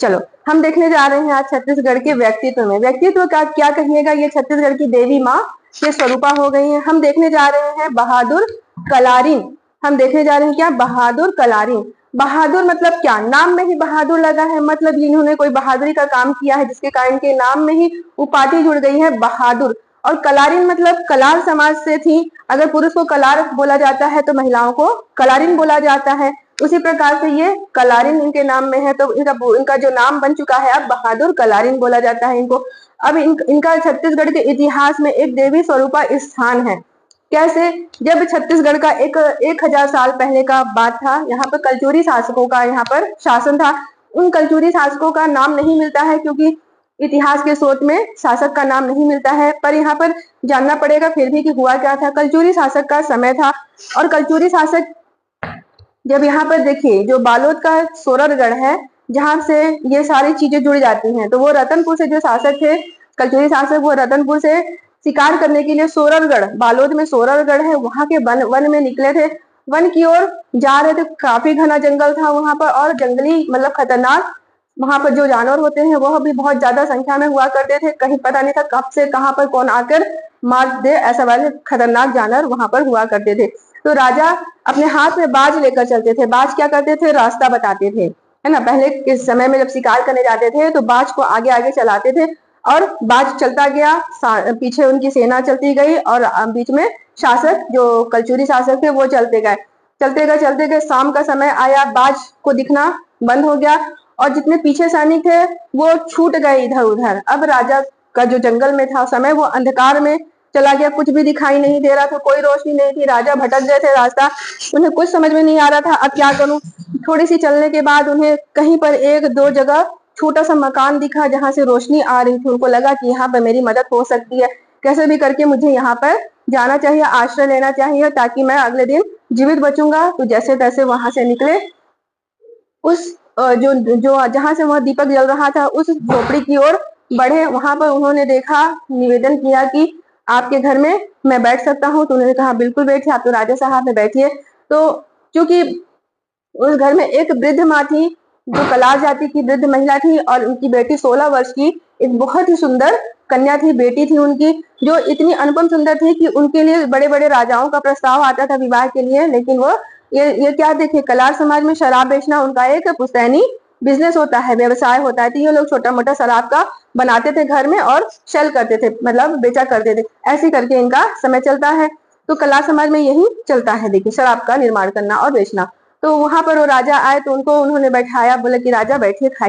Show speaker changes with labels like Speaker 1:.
Speaker 1: चलो हम देखने जा रहे हैं आज छत्तीसगढ़ के व्यक्तित्व में। व्यक्तित्व का क्या कहिएगा, ये छत्तीसगढ़ की देवी माँ के स्वरूपा हो गई हैं। हम देखने जा रहे हैं बहादुर कलारिन। हम देखने जा रहे हैं क्या, बहादुर कलारिन। बहादुर मतलब क्या, नाम में ही बहादुर लगा है, मतलब इन्होंने कोई बहादुरी का काम किया है जिसके कारण के नाम में ही उपाधि जुड़ गई है बहादुर। और कलारिन मतलब कलार समाज से थी। अगर पुरुष को कलार बोला जाता है तो महिलाओं को कलारिन बोला जाता है। उसी प्रकार से ये कलारिन इनके नाम में है, तो इनका जो नाम बन चुका है अब बहादुर कलारिन बोला जाता है इनको। अब इनका छत्तीसगढ़ के इतिहास में एक देवी स्वरूपा स्थान है। कैसे, जब छत्तीसगढ़ का 1000 साल पहले का बात था, यहाँ पर कलचुरी शासकों का यहाँ पर शासन था। उन कलचुरी शासकों का नाम नहीं मिलता है क्योंकि इतिहास के स्रोत में शासक का नाम नहीं मिलता है, पर यहाँ पर जानना पड़ेगा फिर भी कि हुआ क्या था। कलचुरी शासक का समय था और कलचुरी शासक जब यहाँ पर देखिए जो बालोद का सोरठगढ़ है जहां से ये सारी चीजें जुड़ जाती हैं, तो वो रतनपुर से जो शासक थे कलचुरी शासक, वो रतनपुर से शिकार करने के लिए सोरठगढ़, बालोद में सोरठगढ़ है, वहां के वन में निकले थे। वन की ओर जा रहे थे, काफी घना जंगल था वहां पर और जंगली मतलब खतरनाक वहां पर जो जानवर होते हैं वह भी बहुत ज्यादा संख्या में हुआ करते थे। कहीं पता नहीं था कब से कहां पर कौन आकर मार दे, ऐसा वाले खतरनाक जानवर वहां पर हुआ करते थे। तो राजा अपने हाथ में बाज लेकर चलते थे। बाज क्या करते थे, रास्ता बताते थे, है ना। पहले के समय में जब शिकार करने जाते थे तो बाज को आगे आगे चलाते थे और बाज चलता गया, पीछे उनकी सेना चलती गई और बीच में शासक जो कलचुरी शासक थे वो चलते गए। शाम का समय आया, बाज को दिखना बंद हो गया और जितने पीछे सैनिक थे वो छूट गए इधर उधर। अब राजा का जो जंगल में था समय, वो अंधकार में चला गया, कुछ भी दिखाई नहीं दे रहा था, कोई रोशनी नहीं थी। राजा भटक गए थे रास्ता, उन्हें कुछ समझ में नहीं आ रहा था अब क्या करूं। थोड़ी सी चलने के बाद उन्हें कहीं पर एक दो जगह छोटा सा मकान दिखा जहां से रोशनी आ रही थी। उनको लगा कि यहाँ पर मेरी मदद हो सकती है, कैसे भी करके मुझे यहाँ पर जाना चाहिए, आश्रय लेना चाहिए ताकि मैं अगले दिन जीवित बचूंगा। तो जैसे तैसे वहां से निकले, उस जो जो जहां से वह दीपक जल रहा था उस झोपड़ी की ओर बढ़े। वहां पर उन्होंने देखा, निवेदन किया कि आपके घर में मैं बैठ सकता हूँ। तो उन्होंने कहा बिल्कुल बैठिए, आप तो राजा साहब में बैठिए। तो क्योंकि उस घर में एक वृद्ध माँ थी जो कलार जाति की वृद्ध महिला थी और उनकी बेटी 16 वर्ष की एक बहुत ही सुंदर कन्या थी, बेटी थी उनकी, जो इतनी अनुपम सुंदर थी कि उनके लिए बड़े बड़े राजाओं का प्रस्ताव आता था विवाह के लिए। लेकिन वो ये क्या देखे, कलार समाज में शराब बेचना उनका एक पुश्तैनी बिजनेस होता है, व्यवसाय होता है। तो ये लोग छोटा मोटा शराब का बनाते थे घर में और सेल करते थे, मतलब बेचा करते थे। ऐसे करके इनका समय चलता है। तो कलार समाज में यही चलता है, देखिए, शराब का निर्माण करना और बेचना। तो वहां पर वो राजा आए तो उन्होंने बैठाया, बोले कि राजा बैठिए, खाइए।